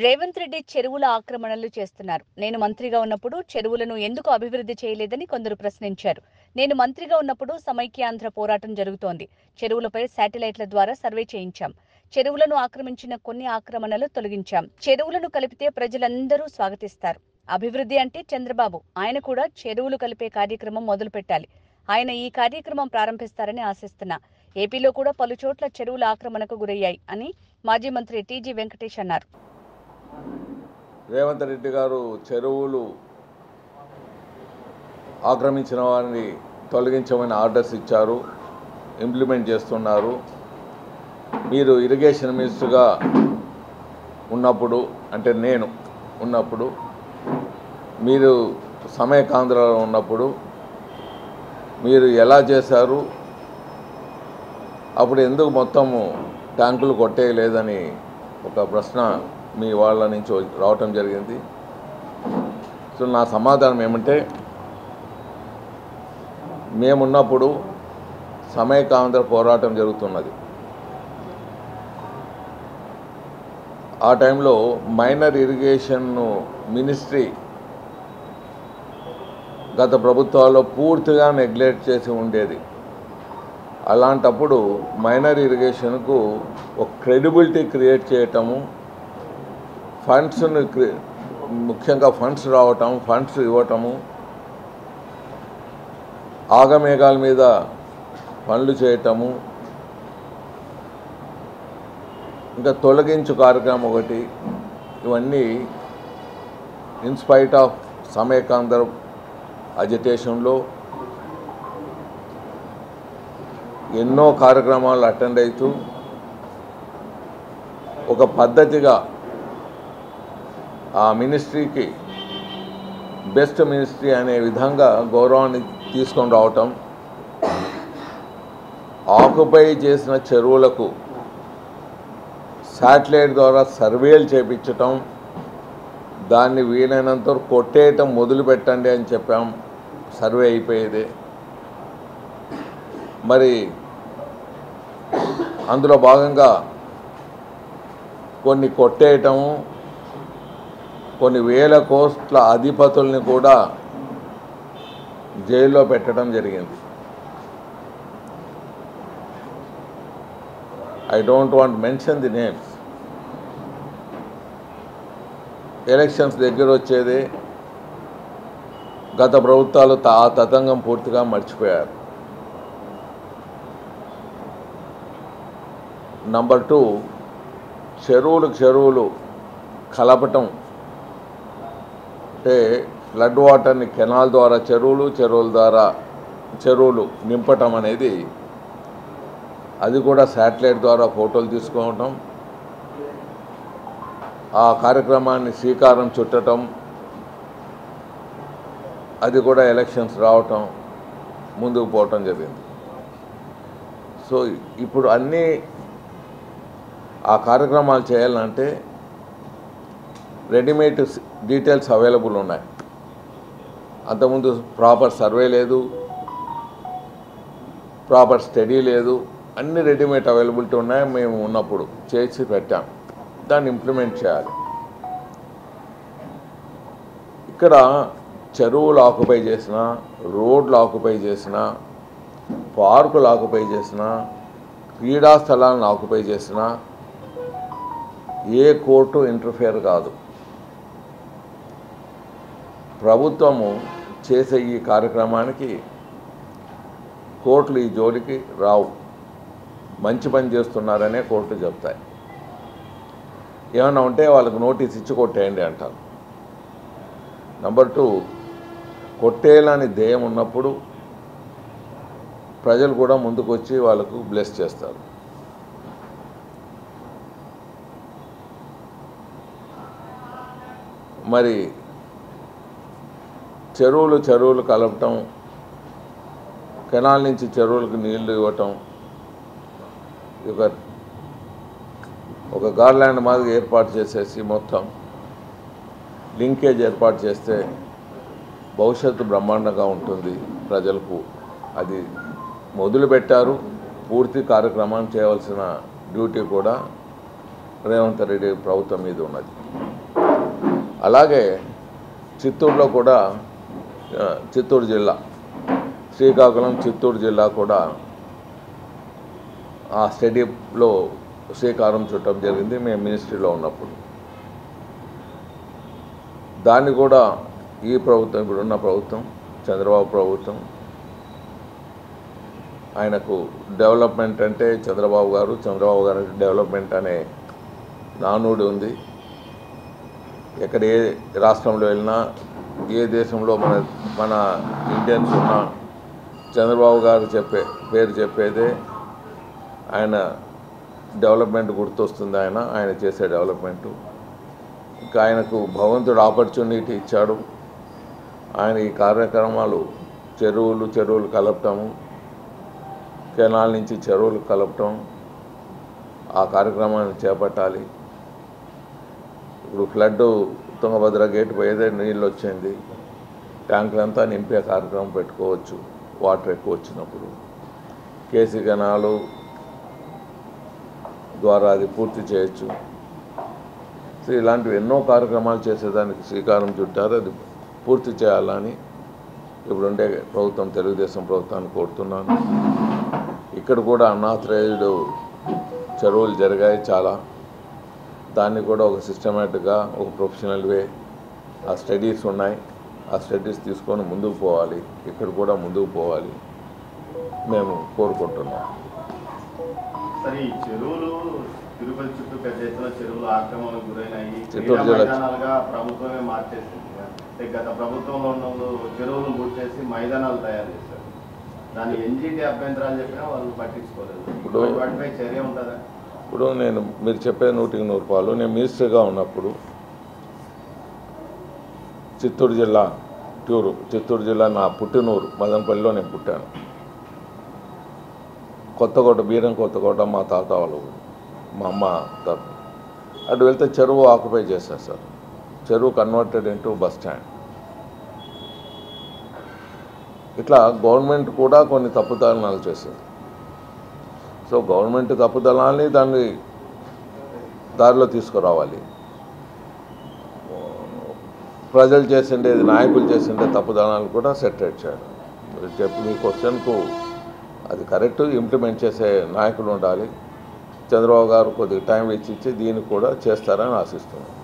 రేవంత్ రెడ్డి చెరువుల ఆక్రమణలు చేస్తున్నారు. నేను మంత్రిగా ఉన్నప్పుడు చెరువులను ఎందుకు అభివృద్ధి చేయలేదని కొందరు ప్రశ్నించారు. నేను మంత్రిగా ఉన్నప్పుడు సమైక్యాంధ్ర పోరాటం జరుగుతోంది. చెరువులపై శాటిలైట్ల ద్వారా సర్వే చేయించాం. చెరువులను ఆక్రమించిన కొన్ని ఆక్రమణలు తొలగించాం. చెరువులను కలిపితే ప్రజలందరూ స్వాగతిస్తారు. అభివృద్ధి అంటే చంద్రబాబు. ఆయన కూడా చెరువులు కలిపే కార్యక్రమం మొదలుపెట్టాలి. ఆయన ఈ కార్యక్రమం ప్రారంభిస్తారని ఆశిస్తున్నా. ఏపీలో కూడా పలుచోట్ల చెరువుల ఆక్రమణకు గురయ్యాయి అని మాజీ మంత్రి టీజీ వెంకటేష్ అన్నారు. రేవంత్ రెడ్డి గారు చెరువులు ఆక్రమించిన వారిని తొలగించమని ఆర్డర్స్ ఇచ్చారు, ఇంప్లిమెంట్ చేస్తున్నారు. మీరు ఇరిగేషన్ మినిస్టర్గా ఉన్నప్పుడు, అంటే నేను ఉన్నప్పుడు, మీరు సమైక్యాంధ్రలో ఉన్నప్పుడు మీరు ఎలా చేశారు? అప్పుడు ఎందుకు మొత్తము ట్యాంకులు కొట్టేయలేదని ఒక ప్రశ్న మీ వాళ్ళ నుంచి రావటం జరిగింది. సో నా సమాధానం ఏమంటే, మేమున్నప్పుడు సమైక్యాంధ్ర పోరాటం జరుగుతున్నది. ఆ టైంలో మైనర్ ఇరిగేషన్ మినిస్ట్రీ గత ప్రభుత్వాల్లో పూర్తిగా నెగ్లెక్ట్ చేసి ఉండేది. అలాంటప్పుడు మైనర్ ఇరిగేషన్కు ఒక క్రెడిబిలిటీ క్రియేట్ చేయటము, ఫండ్స్ని ముఖ్యంగా ఫండ్స్ రావటం, ఫండ్స్ ఇవ్వటము, ఆగమేఘాల మీద పనులు చేయటము, ఇంకా తొలగించు కార్యక్రమం ఒకటి, ఇవన్నీ ఇన్స్పైట్ ఆఫ్ సమైక్యాంధ్ర అజిటేషన్లో ఎన్నో కార్యక్రమాలు అటెండ్ అవుతూ ఒక పద్ధతిగా ఆ మినిస్ట్రీకి బెస్ట్ మినిస్ట్రీ అనే విధంగా గౌరవాన్ని తీసుకొని రావటం, ఆక్యుపై చేసిన చెరువులకు శాటిలైట్ ద్వారా సర్వేలు చేయించటం, దాన్ని వీలైనంత కొట్టేయటం మొదలుపెట్టండి అని చెప్పాం. సర్వే అయిపోయేదే. మరి అందులో భాగంగా కొన్ని కొట్టేయటము, కొన్ని వేల కోట్ల అధిపతుల్ని కూడా జైల్లో పెట్టడం జరిగింది. I don't want mention the names. Elections దగ్గర వచ్చేదే. గత ప్రభుత్వాలు ఆ తతంగం పూర్తిగా మర్చిపోయారు. నంబర్ 2, చెరువులు కలపటం, అంటే ఫ్లడ్ వాటర్ని కెనాల్ ద్వారా చెరువులు నింపటం అనేది, అది కూడా శాటిలైట్ ద్వారా ఫోటోలు తీసుకోవటం, ఆ కార్యక్రమాన్ని శ్రీకారం చుట్టడం, అది కూడా ఎలక్షన్స్ రావటం, ముందుకు పోవటం జరిగింది. సో ఇప్పుడు అన్నీ ఆ కార్యక్రమాలు చేయాలంటే రెడీమేడ్ డీటెయిల్స్ అవైలబుల్ ఉన్నాయి. అంతకుముందు ప్రాపర్ సర్వే లేదు, ప్రాపర్ స్టడీ లేదు, అన్ని రెడీమేడ్ అవైలబిలిటీ ఉన్నాయి. మేము ఉన్నప్పుడు చేసి పెట్టాం, దాన్ని ఇంప్లిమెంట్ చేయాలి. ఇక్కడ చెరువులు ఆక్యుపై చేసిన, రోడ్లు ఆక్యుపై చేసిన, పార్కులు ఆక్యుపై చేసిన, క్రీడా స్థలాలను ఆక్యుపై చేసిన ఏ కోర్టు ఇంటర్ఫియర్ కాదు. ప్రభుత్వము చేసే ఈ కార్యక్రమానికి కోర్టులు ఈ జోలికి రావు. మంచి పని చేస్తున్నారనే కోర్టు చెప్తాయి. ఏమన్నా ఉంటే వాళ్ళకు నోటీస్ ఇచ్చి కొట్టేయండి అంటారు. నంబర్ 2, కొట్టేయాలని ధ్యేయం ఉన్నప్పుడు ప్రజలు కూడా ముందుకు వచ్చి వాళ్ళకు బ్లెస్ చేస్తారు. మరి చెరువులు కలపటం, కెనాల్ నుంచి చెరువులకు నీళ్లు ఇవ్వటం, ఒక గార్లాండ్ మాదిరి ఏర్పాటు చేసేసి మొత్తం లింకేజ్ ఏర్పాటు చేస్తే భవిష్యత్తు బ్రహ్మాండంగా ఉంటుంది ప్రజలకు. అది మొదలుపెట్టారు. పూర్తి కార్యక్రమం చేయవలసిన డ్యూటీ కూడా రేవంత్ రెడ్డి ప్రభుత్వం మీద ఉన్నది. అలాగే చిత్తూరులో కూడా చిత్తూరు జిల్లా శ్రీకాకుళం చిత్తూరు జిల్లా కూడా ఆ స్టేడియంలో శ్రీకారం చుట్టడం జరిగింది మేము మినిస్ట్రీలో ఉన్నప్పుడు. దాన్ని కూడా ఈ ప్రభుత్వం ఇప్పుడున్న ప్రభుత్వం చంద్రబాబు ప్రభుత్వం ఆయనకు డెవలప్మెంట్ అంటే చంద్రబాబు గారు డెవలప్మెంట్ అనే నానుడి ఉంది. ఎక్కడ ఏ రాష్ట్రంలో వెళ్ళినా ఏ దేశంలో మన ఇండియన్స్ ఉన్నా చంద్రబాబు గారు పేరు చెప్పేదే ఆయన డెవలప్మెంట్ గుర్తొస్తుంది. ఆయన చేసే డెవలప్మెంటు. ఇంకా ఆయనకు భగవంతుడు ఆపర్చునిటీ ఇచ్చాడు. ఆయన ఈ కార్యక్రమాలు చెరువులు కలపటము, కెనాల్ నుంచి చెరువులు కలపటం, ఆ కార్యక్రమాన్ని చేపట్టాలి. ఇప్పుడు ఫ్లడ్ తుంగభద్ర గేట్ పోయేదే నీళ్ళు వచ్చింది, ట్యాంకులంతా నింపే కార్యక్రమం పెట్టుకోవచ్చు వాటర్ ఎక్కువ వచ్చినప్పుడు. కేసీ కెనాలు ద్వారా అది పూర్తి చేయొచ్చు. సో ఇలాంటివి ఎన్నో కార్యక్రమాలు చేసేదానికి శ్రీకారం చుట్టారు. అది పూర్తి చేయాలని ఇప్పుడుండే ప్రభుత్వం తెలుగుదేశం ప్రభుత్వాన్ని కోరుతున్నాను. ఇక్కడ కూడా అన్ఆథరైజ్డ్ చెరువులు జరిగాయి చాలా. దాన్ని కూడా ఒక సిస్టమేటిక్గా ఒక ప్రొఫెషనల్ వే ఆ స్టడీస్ ఉన్నాయి. ఆ స్టడీస్ తీసుకొని ముందుకు పోవాలి. ఇక్కడ కూడా ముందుకు పోవాలి మేము కోరుకుంటున్నాం. సరే, ఈ చెరువులు తిరుపతి చుట్టూ పెద్ద ఎత్తున చెరువులు ఆక్రమణకు గురైనాయి. చిత్తూరు జిల్లా మైదానాలుగా ప్రభుత్వమే మార్చేసింది. గత ప్రభుత్వంలో ఉన్న చెరువులు గుర్చేసి మైదానాలు తయారు చేశారు. దాన్ని ఎన్జీటీ అభ్యంతరాలు చెప్పినా వాళ్ళు పట్టించుకోలేదు. వాటిపై చర్య ఉంటుందా? ఇప్పుడు మీరు చెప్పే 100% నేను మినిస్టర్గా ఉన్నప్పుడు చిత్తూరు జిల్లా నా పుట్టినూరు మదనపల్లిలో నేను పుట్టాను. బీరం కొత్తకోట మా తాత వాళ్ళు, మా అమ్మ తరఫు. అటు వెళ్తే చెరువు ఆక్యుపై చేశారు సార్. చెరువు కన్వర్టెడ్ ఇంటూ బస్ స్టాండ్. ఇట్లా గవర్నమెంట్ కూడా కొన్ని తప్పుదనాలు చేసింది. సో గవర్నమెంట్ తప్పుదనాల్ని దాన్ని దారిలో తీసుకురావాలి. ప్రజలు చేసిండేది, నాయకులు చేసిండే తప్పుదనాలు కూడా సెటరేట్ చేయాలి. చెప్పి మీ క్వశ్చన్కు అది కరెక్ట్. ఇంప్లిమెంట్ చేసే నాయకులు ఉండాలి. చంద్రబాబు గారు కొద్దిగా టైం ఇచ్చి దీన్ని కూడా చేస్తారని ఆశిస్తున్నాను.